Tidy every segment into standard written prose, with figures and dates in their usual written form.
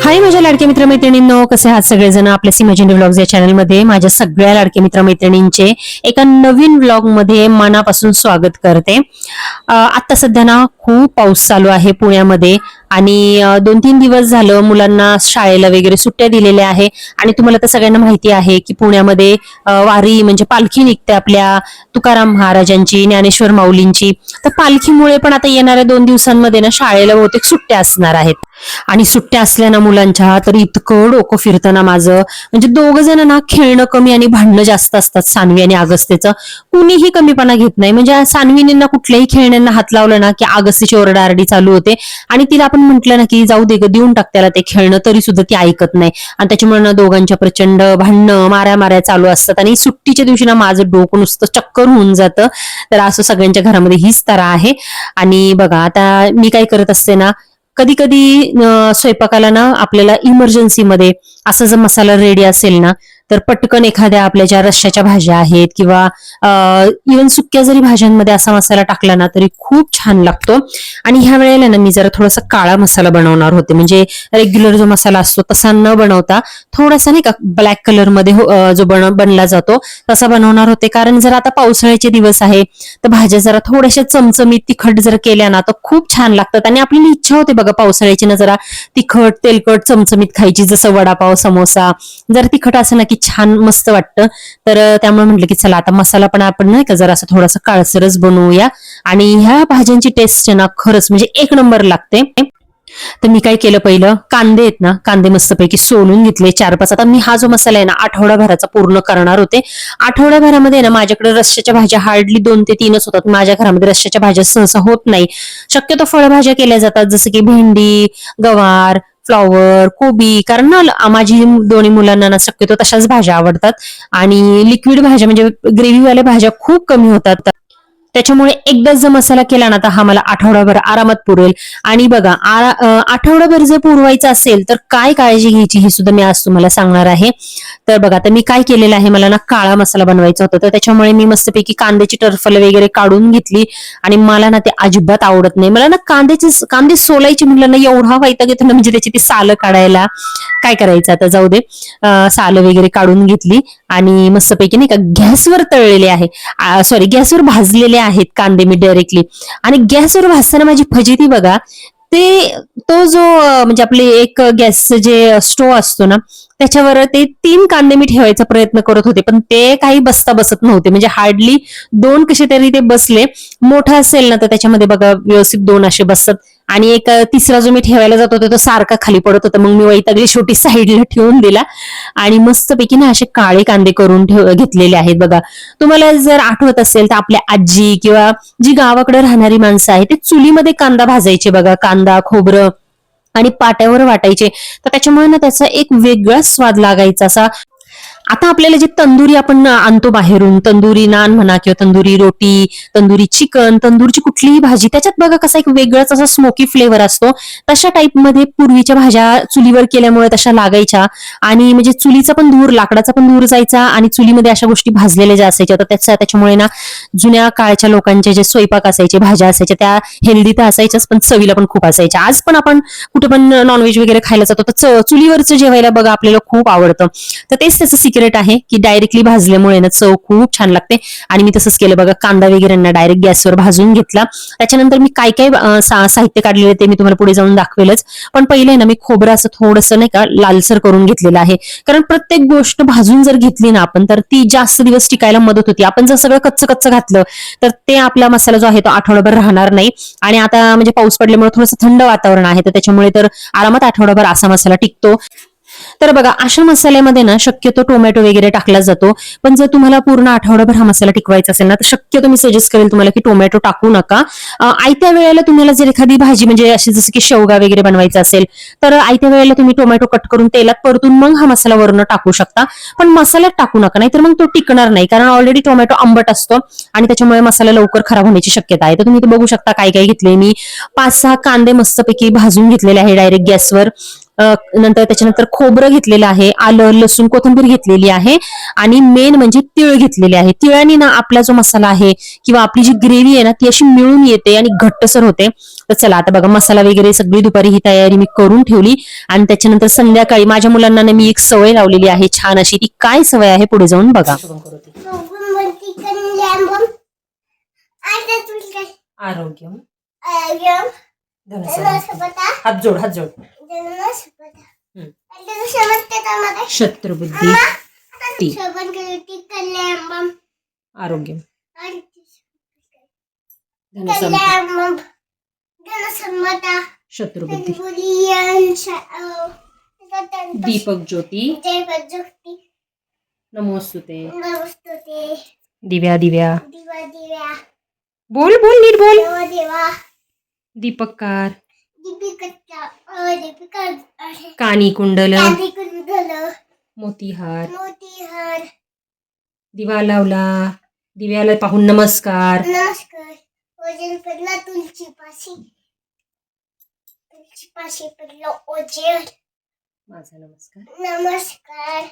हाय माझ्या लाडके मित्रमैत्रिणींनो, कसे आहात सगळेजण. आपल्या सीमाजिनी व्लॉग्स या चॅनल मध्ये माझ्या सगळ्या लाडके मित्रमैत्रिणींचे एका नवीन व्लॉग मध्ये मनापासून स्वागत करते. आता सध्या ना खूप पाऊस चालू आहे पुण्यामध्ये आणि 2-3 दिवस झालं मुलांना शाळेला वगैरे सुट्ट्या दिलेल्या आहे. आणि तुम्हाला तर सगळ्यांना माहिती आहे की पुण्यामध्ये वारी म्हणजे पालखी निघते आपल्या तुकाराम महाराजांची, ज्ञानेश्वर माऊलींची. तर पालखीमुळे पण आता येणाऱ्या 2 दिवसांमध्ये ना शाळेला बहुतेक सुट्ट्या असणार आहेत. आणि सुट्ट्या असल्या ना मुलांच्या तर इतकं डोकं फिरतं ना माझं. म्हणजे दोघ जण ना खेळणं कमी आणि भांडणं जास्त असतात, सान्वी आणि अगस्त्यचं. कुणीही कमीपणा घेत नाही. म्हणजे सान्वीने ना कुठल्याही खेळण्यांना हात लावलं ना की अगस्त्यची ओरडाआरडी चालू होते. आणि तिला आपण म्हटलं ना की जाऊ दे ग, देऊन टाक त्याला ते खेळणं, तरी सुद्धा ती ऐकत नाही. आणि त्याच्यामुळे ना दोघांच्या प्रचंड भांडणं माऱ्या चालू असतात. आणि सुट्टीच्या दिवशी ना माझं डोकं नुसतं चक्कर होऊन जातं. तर असं सगळ्यांच्या घरामध्ये हीच तऱ्हा आहे. आणि बघा आता मी काय करत असते ना, कधी कधी स्वयंपाकाला ना आपल्याला इमर्जन्सीमध्ये असा जर मसाला रेडी असेल ना, तर पटकन एखाद्या आपल्या ज्या रश्श्याच्या भाज्या आहेत किंवा इव्हन सुक्या जरी भाज्यांमध्ये असा मसाला टाकला ना तरी खूप छान लागतो. आणि ह्या वेळेला ना मी जरा थोडासा काळा मसाला बनवणार होते. म्हणजे रेग्युलर जो मसाला असतो तसा न बनवता थोडासा नाही का ब्लॅक कलर मध्ये जो बनला जातो तसा बनवणार होते. कारण जर आता पावसाळ्याचे दिवस आहे तर भाज्या जरा थोड्याशा चमचमीत तिखट जर केल्या ना तर खूप छान लागतात. आणि आपल्याला इच्छा होते बघा पावसाळ्याची ना जरा तिखट तेलकट चमचमीत खायची, जसं वडापाव समोसा. जर तिखट असं ना की छान मस्त वाटतं. तर त्यामुळे म्हटलं की चला आता मसाला पण आपण नाही का जरा असं थोडासा काळसरच बनवूया. आणि ह्या भाज्यांची टेस्ट ना खरंच म्हणजे एक नंबर लागते. तर मी काय केलं, पहिलं कांदे आहेत ना, कांदे मस्तपैकी सोलून घेतले 4-5. आता मी हा जो मसाला आहे ना आठवडाभराचा पूर्ण करणार होते. आठवड्याभरामध्ये ना माझ्याकडे रश्श्याच्या भाज्या हार्डली 2 ते 3च होतात. माझ्या घरामध्ये रश्श्याच्या भाज्या सहसा होत नाही. शक्यतो फळभाज्या केल्या जातात, जसं की भेंडी, गवार, फ्लॉवर, कोबी. कारण ना माझी दोन्ही मुलांना ना शक्यतो तशाच भाज्या आवडतात. आणि लिक्विड भाज्या म्हणजे ग्रेव्हीवाल्या भाज्या खूप कमी होतात. त्याच्यामुळे एकदाच जर मसाला केला ना तर हा मला आठवडाभर आरामात पुरेल. आणि बघा आठवडाभर जर पुरवायचा असेल तर काय काळजी घ्यायची हे सुद्धा मी आज तुम्हाला सांगणार आहे. तर बघा आता मी काय केलेलं आहे, मला ना काळा मसाला बनवायचा होता तर त्याच्यामुळे मी मस्तपैकी कांद्याची टरफल वगैरे काढून घेतली. आणि मला ना ते अजिबात आवडत नाही. मला ना कांदे सोलायची म्हटलं ना एवढा वैताग येतो ना, म्हणजे त्याची ती सालं काढायला. काय करायचं आता, जाऊ दे. सालं वगैरे काढून घेतली आणि मस्तपैकी नाही का गॅसवर तळलेले आहे, सॉरी गॅसवर भाजलेले आहेत कांदे मी डायरेक्टली. आणि गॅसवर भाजताना माझी फजिती बघा, तो जो म्हणजे आपले एक गॅसचं जे स्टोव्ह असतो ना त्याच्यावर ते 3 कांदे मी ठेवायचा प्रयत्न करत होते, पण ते काही बसत नव्हते. म्हणजे हार्डली 2 कसे तरी ते बसले. मोठा असेल ना तर त्याच्यामध्ये बघा व्यवस्थित 2 असे बसतात. आणि एक तिसरा जो मी ठेवायला जात होता तो सारखा खाली पडत होता. मग मी वैतागली, शेवटी साईडला ठेवून दिला. आणि मस्तपैकी ना असे काळे कांदे करून घेतलेले आहेत बघा. तुम्हाला जर आठवत असेल तर आपल्या आजी किंवा जी गावाकडे राहणारी माणसं आहेत ते चुलीमध्ये कांदा भाजायचे बघा, कांदा खोबरं आणि पाट्यावर वाटायचे. तर त्याच्यामुळे ना त्याचा एक वेगळाच स्वाद लागायचा असा. आता आपल्याला जे तंदुरी आपण आणतो बाहेरून, तंदुरी नान म्हणा किंवा तंदुरी रोटी, तंदुरी चिकन, तंदूरची कुठलीही भाजी, त्याच्यात बघा कसा एक वेगळाच असा स्मोकी फ्लेवर असतो. तशा टाईप मध्ये पूर्वीच्या भाज्या चुलीवर केल्यामुळे तशा लागायच्या. आणि म्हणजे चुलीचा पण धूर, लाकडाचा पण धूर जायचा आणि चुलीमध्ये अशा गोष्टी भाजलेल्या ज्या असायच्या तर त्याच्यामुळे ना जुन्या काळच्या लोकांचे जे स्वयंपाक असायचे, भाज्या असायच्या त्या हेल्दी तर असायच्याच पण चवीला पण खूप असायच्या. आज पण आपण कुठे पण नॉनव्हेज वगैरे खायला जातो तर चुलीवरचं जेवायला बघा आपल्याला खूप आवडतं. तर तेच त्याचं सिक्रेट आहे की डायरेक्टली भाजल्यामुळे ना चव खूप छान लागते. आणि मी तसंच केलं बघा, कांदा वगैरे ना डायरेक्ट गॅसवर भाजून घेतला. त्याच्यानंतर मी काय काय साहित्य काढलेले ते मी तुम्हाला पुढे जाऊन दाखवेलच. पण पहिले ना मी खोबरं असं थोडंसं नाही का लालसर करून घेतलेलं आहे. कारण प्रत्येक गोष्ट भाजून जर घेतली ना आपण तर ती जास्त दिवस टिकायला मदत होती. आपण जर सगळं कच्चं घातलं तर ते आपला मसाला जो आहे तो आठवडाभर राहणार नाही. आणि आता म्हणजे पाऊस पडल्यामुळे थोडंसं थंड वातावरण आहे तर त्याच्यामुळे तर आरामात आठवडाभर असा मसाला टिकतो. तर बघा अशा मसाल्यामध्ये ना शक्यतो टोमॅटो वगैरे टाकला जातो. पण जर तुम्हाला पूर्ण आठवडाभर हा मसाला टिकवायचा असेल ना तर शक्यतो मी सजेस्ट करेल तुम्हाला की टोमॅटो टाकू नका. आयत्या वेळेला तुम्हाला जर एखादी भाजी म्हणजे अशी जसं की शेवगा वगैरे बनवायचा असेल तर आयत्या वेळेला तुम्ही टोमॅटो कट करून तेलात परतून मग हा मसाला वरून टाकू शकता. पण मसाल्यात टाकू नका, नाही तर मग तो टिकणार नाही. कारण ऑलरेडी टोमॅटो आंबट असतो आणि त्याच्यामुळे मसाला लवकर खराब होण्याची शक्यता आहे. तर तुम्ही बघू शकता काय काय घेतले मी. 5-6 कांदे मस्तपैकी भाजून घेतलेले आहे डायरेक्ट गॅसवर. नंतर त्याच्यानंतर खोबरं घेतलेलं आहे, आलं लसूण कोथिंबीर घेतलेली आहे आणि मेन म्हणजे तीळ घेतलेले आहे. तिळाने ना आपला जो मसाला आहे किंवा आपली जी ग्रेव्ही आहे ना ती अशी मिळून येते आणि घट्टसर होते. तर चला आता बघा मसाला वगैरे सगळी दुपारी ही तयारी मी करून ठेवली आणि त्याच्यानंतर संध्याकाळी माझ्या मुलांना मी एक सवय लावलेली आहे छान अशी. ती काय सवय आहे पुढे जाऊन बघा. आरोग्य हात जोड हात जोड. शत्रुबुद्धी आरोग्य शत्रुबुद्धी दीपक ज्योती नमोस्तुते दिव्या दिव्या बोल बोल नीट बोल. दीपककार कानी कुंडल मोतीहार दिवा लावला दिव्याला पाहून नमस्कार. वजन पडला तुलची पाशी पडला ओजेर. माझा नमस्कार नमस्कार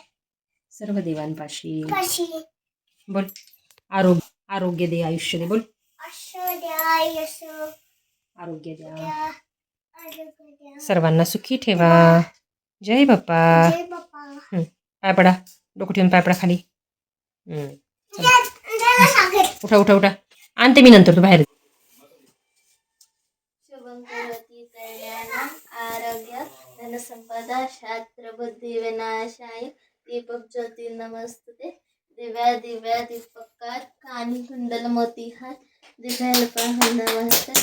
सर्व देवांपाशी. पाशी बोल. आरोग्य दे आयुष्य दे बोल. आरोग्य द्या सर्वांना सुखी ठेवा. जय बाप्पा. पाय पडा डोकं ठेवून पाय पडा खाली. उठा उठा उठा आणते मी नंतर तू बाहेर. आरोग्य धनसंपदा शास्त्र बुद्धी विनाशाय दीपक ज्योती नमस्ते. दिव्या दिव्या दीपकार कानी कुंडल मोतीहार दिव्याला पाहून नमस्कार.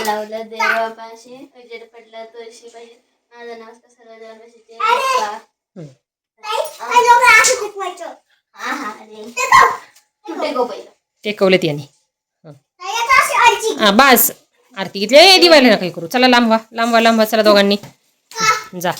लावला देवापाशी उजेड पडला तुळशी पाहिजे. माझा नमस्कार सर्व देवापाशी. टेकवले त्यांनी. बस आरती घेतली. दिवाळी ना काही करू. चला लांबवा लांबवा लांबवा चला दोघांनी जा.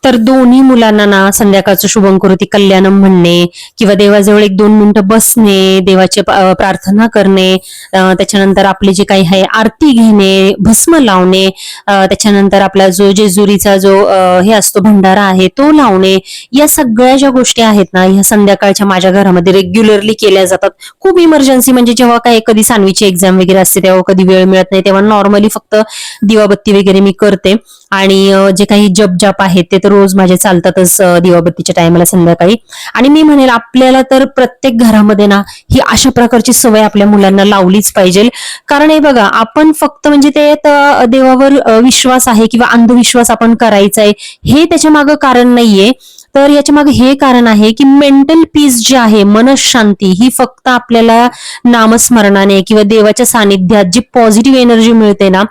तर दोन्ही मुलांना ना संध्याकाळचं शुभंकरोती कल्याणम म्हणणे किंवा देवाजवळ 1-2 मिनिटं बसणे, देवाची प्रार्थना करणे, त्याच्यानंतर आपले जे काही आहे आरती घेणे, भस्म लावणे, त्याच्यानंतर आपला जो जेजुरीचा जो हे असतो भंडारा आहे तो लावणे, या सगळ्या ज्या गोष्टी आहेत ना ह्या संध्याकाळच्या माझ्या घरामध्ये रेग्युलरली केल्या जातात. खूप इमर्जन्सी म्हणजे जेव्हा काही कधी सानवीची एक्झाम वगैरे असते तेव्हा कधी वेळ मिळत नाही तेव्हा नॉर्मली फक्त दिवाबत्ती वगैरे मी करते आणि जे काही जप आहेत ते तर रोज माझे चालतातच दिवाबत्तीच्या टायमाला संध्याकाळी. आणि मी म्हणेल आपल्याला तर प्रत्येक घरामध्ये ना ही अशा प्रकारची सवय आपल्या मुलांना लावलीच पाहिजे. कारण हे बघा आपण फक्त म्हणजे ते देवावर विश्वास आहे किंवा अंधविश्वास आपण करायचा आहे हे त्याच्या मागं कारण नाहीये. तर याच्या मागे हे कारण आहे की मेंटल पीस जी आहे मनशांती ही फक्त आपल्याला नामस्मरणाने किंवा देवाच्या सानिध्यात जी पॉझिटिव्ह एनर्जी मिळते ना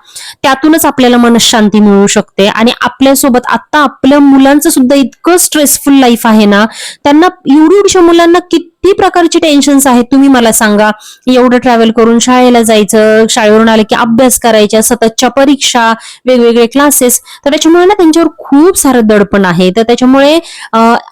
त्यातूनच आपल्याला मनशांती मिळू शकते. आणि आपल्यासोबत आता आपल्या मुलांचं सुद्धा इतकं स्ट्रेसफुल लाईफ आहे ना त्यांना एवढ्या मुलांना किती प्रकारचे टेन्शन्स आहेत तुम्ही मला सांगा. एवढं ट्रॅव्हल करून शाळेला जायचं, शाळेवरून आले की अभ्यास करायच्या, सततच्या परीक्षा, वेगवेगळे क्लासेस, तर त्याच्यामुळे ना त्यांच्यावर खूप सारं दडपण आहे. तर त्याच्यामुळे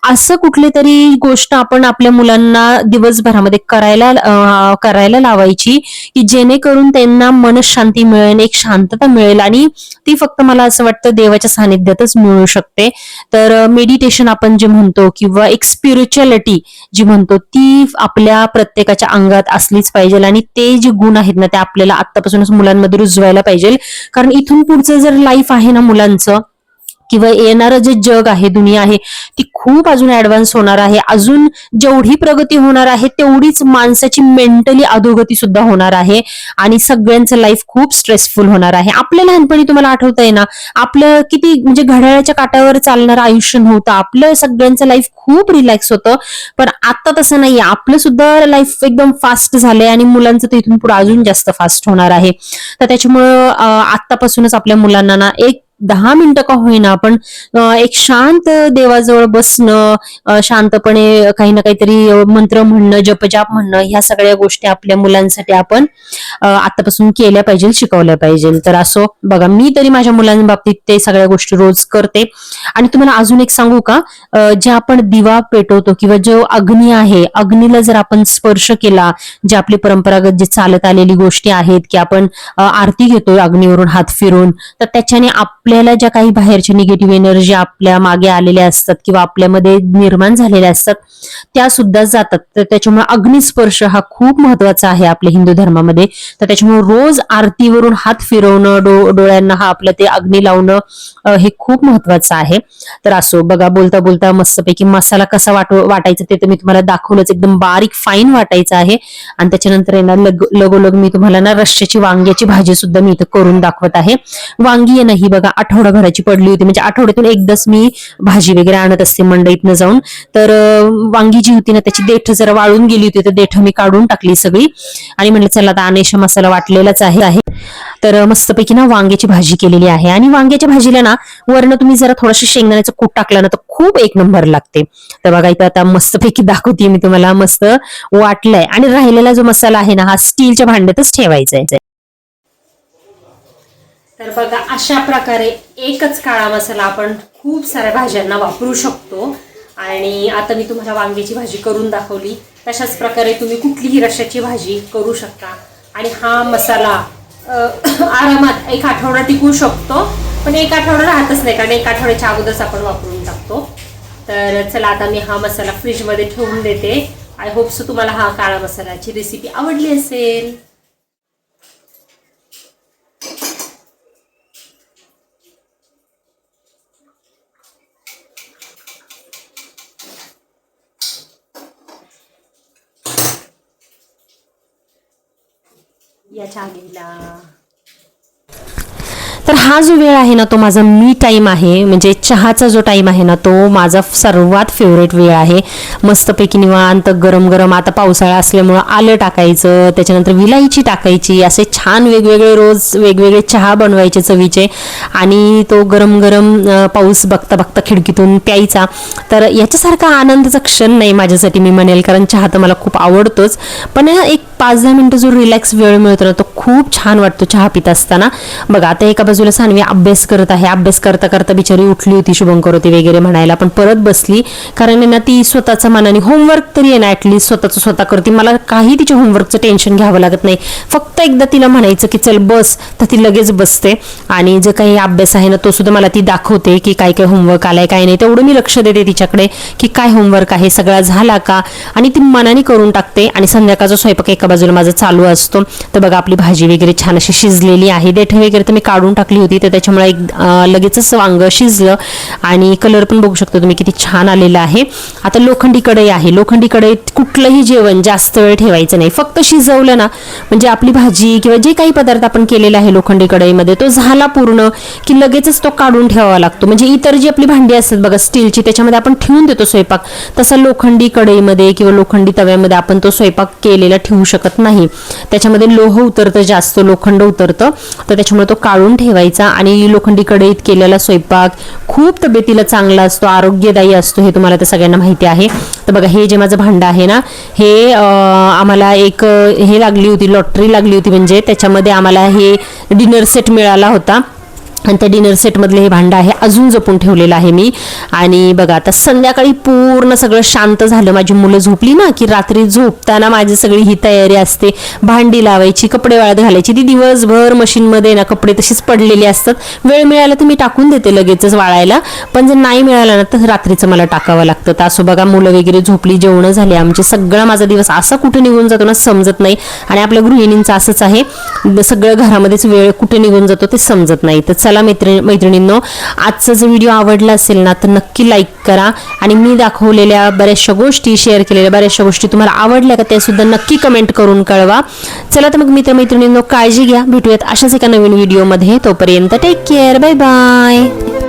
असं कुठली तरी गोष्ट आपण आपल्या मुलांना दिवसभरामध्ये करायला लावायची की जेणेकरून त्यांना मनशांती मिळेल, एक शांतता मिळेल आणि ती फक्त मला असं वाटतं देवाच्या सानिध्यातच मिळू शकते. तर मेडिटेशन आपण जे म्हणतो किंवा एक स्पिरिच्युअलिटी जी म्हणतो ती आपल्या प्रत्येकाच्या अंगात असलीच पाहिजे आणि ते जे गुण आहेत ना ते आपल्याला आतापासूनच मुलांमध्ये रुजवायला पाहिजे. कारण इथून पुढचं जर लाईफ आहे ना मुलांचं किंवा येणारं जे जग आहे दुनिया आहे ती खूप अजून ऍडव्हान्स होणार आहे. अजून जेवढी प्रगती होणार आहे तेवढीच माणसाची मेंटली अधोगती सुद्धा होणार आहे आणि सगळ्यांचं लाईफ खूप स्ट्रेसफुल होणार आहे. आपल्या लहानपणी तुम्हाला आठवतंय ना आपलं किती म्हणजे घड्याळाच्या काटावर चालणारं आयुष्य नव्हतं. आपलं सगळ्यांचं लाईफ खूप रिलॅक्स होतं. पण आता तसं नाहीये. आपलं सुद्धा लाईफ एकदम फास्ट झालंय आणि मुलांचं तर इथून पुढे अजून जास्त फास्ट होणार आहे. तर त्याच्यामुळं आतापासूनच आपल्या मुलांना ना एक 10 मिनिटं का होईना आपण एक शांत देवाजवळ बसणं, शांतपणे काही ना काहीतरी मंत्र म्हणणं, जपजाप म्हणणं, ह्या सगळ्या गोष्टी आपल्या मुलांसाठी आपण आतापासून केल्या पाहिजे, शिकवल्या पाहिजे. तर असो बघा, मी तरी माझ्या मुलांबाबतीत ते सगळ्या गोष्टी रोज करते. आणि तुम्हाला अजून एक सांगू का, जे आपण दिवा पेटवतो किंवा जो अग्नी आहे, अग्नीला जर आपण स्पर्श केला, जे आपली परंपरागत जे चालत आलेली गोष्टी आहेत की आपण आरती घेतो अग्नीवरून हात फिरून, तर त्याच्याने आपल्याला ज्या काही बाहेरच्या निगेटिव्ह एनर्जी आपल्या मागे आलेल्या असतात किंवा आपल्यामध्ये निर्माण झालेल्या असतात त्या सुद्धा जातात. तर त्याच्यामुळे अग्निस्पर्श हा खूप महत्वाचा आहे आपल्या हिंदू धर्मामध्ये. तर त्याच्यामुळे रोज आरतीवरून हात फिरवणं, डोळ्यांना हा आपलं ते अग्नी लावणं हे खूप महत्वाचं आहे. तर असो बघा, बोलता बोलता मस्तपैकी मसाला कसा वाटायचा ते तर मी तुम्हाला दाखवलंच. एकदम बारीक फाईन वाटायचं आहे. आणि त्याच्यानंतर येणार लगोलग मी तुम्हाला ना रश्श्याची वांग्याची भाजी सुद्धा मी इथं करून दाखवत आहे. वांगी आहे ना ही बघा आठवडाभराची पडली होती, म्हणजे आठवड्यातून एकदाच मी भाजी वगैरे आणत असते मंडईतनं जाऊन. तर वांगी जी होती ना त्याची देठ जरा वाळून गेली होती, तर देठ मी काढून टाकली सगळी आणि म्हटलं चला आता अनेशा मसाला वाटलेलाच आहे. तर मस्तपैकी ना वांग्याची भाजी केलेली आहे. आणि वांग्याच्या भाजीला ना वरनं तुम्ही जरा थोडंसं शेंगदाण्याचं कूट टाकलं ना तर खूप एक नंबर लागते. तर बघा इथं आता मस्तपैकी दाखवते मी तुम्हाला, मस्त वाटलंय. आणि राहिलेला जो मसाला आहे ना हा स्टीलच्या भांड्यातच ठेवायचा आहे. तर बघा अशा प्रकारे एकच काळा मसाला आपण खूप साऱ्या भाज्यांना वापरू शकतो. आणि आता मी तुम्हाला वांग्याची भाजी करून दाखवली, तशाच प्रकारे तुम्ही कुठलीही रश्श्याची भाजी करू शकता. आणि हा मसाला आरामात एक आठवडा टिकू शकतो, पण एक आठवडा राहतच नाही, कारण एक आठवड्याच्या अगोदरच आपण वापरून टाकतो. तर चला आता मी हा मसाला फ्रीजमध्ये ठेवून देते. आय होप सो तुम्हाला हा काळा मसाल्याची रेसिपी आवडली असेल. याच्या आगीला तर हा जो वेळ आहे ना तो माझा मी टाइम आहे, म्हणजे चहाचा जो टाइम आहे ना तो माझा सर्वात फेवरेट वेळ आहे. मस्तपैकी निवांत गरम गरम, आता पावसाळा असल्यामुळं आलं टाकायचं, त्याच्यानंतर विलायची टाकायची, असे छान वेगवेगळे रोज वेगवेगळे चहा बनवायचे चवीचे आणि तो गरम गरम पाऊस बघता बघता खिडकीतून प्यायचा. तर याच्यासारखा आनंदाचा क्षण नाही माझ्यासाठी मी म्हणेल, कारण चहा तर मला खूप आवडतोच, पण एक 5-10 मिनिटं जो रिलॅक्स वेळ मिळतो ना तो खूप छान वाटतो चहा पित असताना. बघा आता एका बाजूला सानवी अभ्यास करत आहे, अभ्यास करता करता बिचारी उठली होती शुभंकरोती वगैरे म्हणायला, पण परत बसली, कारण ना ती स्वतःच्या मनाने होमवर्क तरी आहे ना ऍटलीस्ट स्वतःचं स्वतः करते. मला काही तिच्या होमवर्कचं टेन्शन घ्यावं लागत नाही, फक्त एकदा तिला म्हणायचं की चल बस तर ती लगेच बसते. आणि जे काही अभ्यास आहे ना तो सुद्धा मला ती दाखवते की काय काय होमवर्क आलाय काय नाही, तेवढं मी लक्ष देते तिच्याकडे की काय होमवर्क आहे, सगळा झाला का, आणि ती मनाने करून टाकते. आणि संध्याकाळचा स्वयंपाक एका बाजूला माझा चालू असतो. तर बघा आपली भाजी वगैरे छान अशी शिजलेली आहे, देठ वगैरे तर मी काढून टाकली होती, तर त्याच्यामुळे लगेचच वांग शिजलं आणि कलर पण बघू शकतो तुम्ही किती छान आलेला आहे. आता लोखंडी कढई आहे, लोखंडी कढईत कुठलंही जेवण जास्त वेळ ठेवायचं नाही, फक्त शिजवलं ना म्हणजे आपली भाजी किंवा जे काही पदार्थ आपण केलेला आहे लोखंडी कढईमध्ये तो झाला पूर्ण की लगेचच तो काढून ठेवावा लागतो. म्हणजे इतर जी आपली भांडी असतात बघा स्टीलची, त्याच्यामध्ये आपण ठेवून देतो स्वयंपाक, तसा लोखंडी कढईमध्ये किंवा लोखंडी तव्यामध्ये आपण तो स्वयंपाक केलेला ठेवू शकत नाही. त्याच्यामध्ये लोह उतरतं, जास्त लोखंड उतरतं, तर त्याच्यामुळे तो काढून ठेवायचा. आणि लोखंडी कढईत केलेला स्वयंपाक खूप तब्येतीला चांगला असतो, आरोग्यदायी असतो, हे तुम्हाला तर सगळ्यांना माहिती आहे. तर बघा हे जे माझं भांडं आहे ना हे आम्हाला एक हे लागली होती, लॉटरी लागली होती, म्हणजे त्याच्यामध्ये आम्हाला हे डिनर सेट मिळाला होता आणि त्या डिनर सेटमधले हे भांडं आहे, अजून जपून ठेवलेलं आहे मी. आणि बघा आता संध्याकाळी पूर्ण सगळं शांत झालं, माझी मुलं झोपली ना की रात्री झोपताना माझी सगळी ही तयारी असते, भांडी लावायची, कपडे वाळत घालायची. ती दिवसभर मशीनमध्ये ना कपडे तशीच पडलेली असतात, वेळ मिळाला तर मी टाकून देते लगेचच वाळायला, पण जर नाही मिळाला ना तर रात्रीचं मला टाकावं लागतं. तर असं बघा मुलं वगैरे झोपली, जेवणं झाली आमचे, सगळा माझा दिवस असा कुठे निघून जातो ना समजत नाही. आणि आपल्या गृहिणींचं असंच आहे, सगळं घरामध्येच वेळ कुठे निघून जातो ते समजत नाही. तर चला मैत्रिणींनो, आजचा जर व्हिडिओ आवडला असेल ना तर नक्की लाईक करा. आणि मी दाखवलेल्या बऱ्याचशा गोष्टी, शेअर केलेल्या बऱ्याचशा गोष्टी तुम्हाला आवडल्या का ते सुद्धा नक्की कमेंट करून कळवा. चला तर मग मैत्रिणींनो काळजी घ्या, भेटूयात अशाच एका नवीन व्हिडिओमध्ये. तोपर्यंत टेक केअर, बाय बाय.